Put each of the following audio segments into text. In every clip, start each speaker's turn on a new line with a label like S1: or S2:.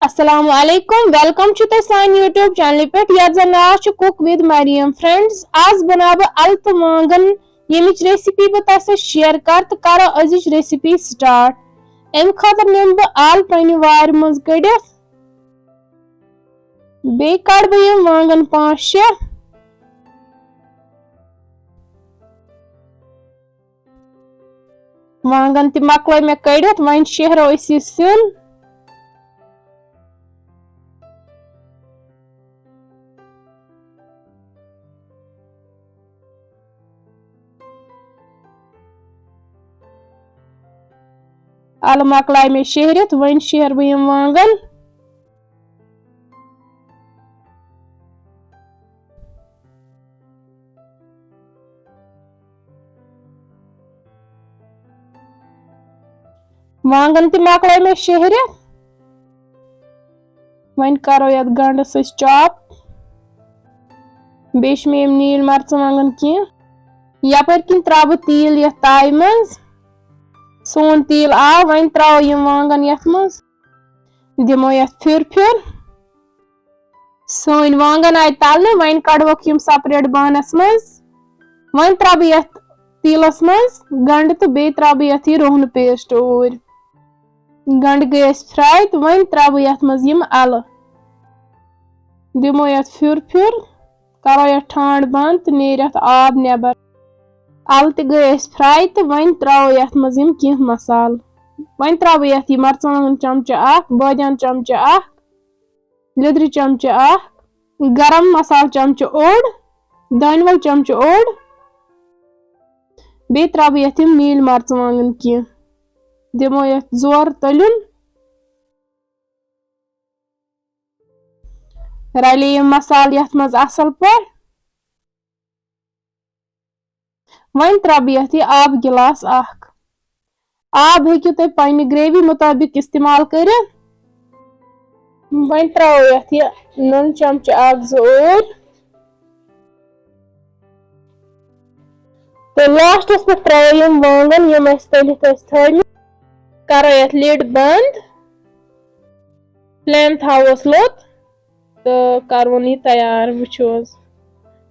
S1: अस्सलाम वालेकुम वेलकम सान यूट्यूब चैनल पे जन नाव कुक विद मरियम फ्रेंड्स आज बना अलत वांगन यमिच रेसिपी बह शेयर कर तो करो अजिच रेसिपी स्टार्ट अम खतर निम बह आल पन्ने वार मज कड़ित बे कड़ बह वांगन 5-6 वांगन त मकल मे कड़ित वन शहरो सिन अल मकलाय मे शहरित वन शहर बह वांगन वांगन त मकलाय मे शहरित वन करो ये गंडस चॉप बेश मे नील मर्चवांगन कह यपर किन त्रा बह तील ये ताय मज सोन तील आव वन त्रो यम वांगन यथ मज दिमो यथ फिर सोन वांगन आय तलने वन कड़वक यम सेपरेट बानस मज वन त्रा बह यथ तीलस मज गंड तो बे त्रा बह यथ रोहन पेस्ट और गंड गए फ्राई तो वन त्रा बह यथ मज यम अल दिमो यथ फिर करो यथ ठांड बंद तो नेर यथ आब नेबर अल त गए फ्राई तो वन त्रो यथ मज यम कह मसाल वन त्रो यथ मर्चान चमच बादियान चमच लिद्र चमच गरम मसाल चमच ओड दानवल चमच ओड बे त्रो यथ नील मर्चवांगन कह दिमो यथ जोर तलन रले यम मसाल यथ मज असल पे वन त्रो यथ आब गिलास आब हेकु तुम पन्ने ग्रेवी मुताबिक इस्तेमाल कर वन त्रो यथ नून चमच जोर तो लास्टस पे त्रो यम वांगन यम तलित थ करो यथ लिड बंद फ्लेम थोस लोत तो करवन यह तैयार वो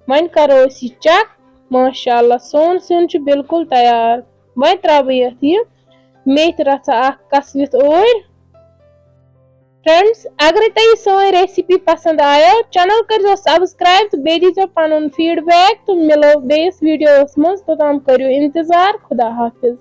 S1: वन करो चेक माशाअल्लाह सोन सिन बिल्कुल तैयार वन त्रो यथ मेथ रचा कसवित और फ्रेंड्स अगर तुम सोन रेसिपी पसंद आयो चैनल कर सब्सक्राइब तो बे दीजो पन फीडबैक तो मिलो बेस वीडियोस मज तोताम करो इंतजार खुदा हाफिज।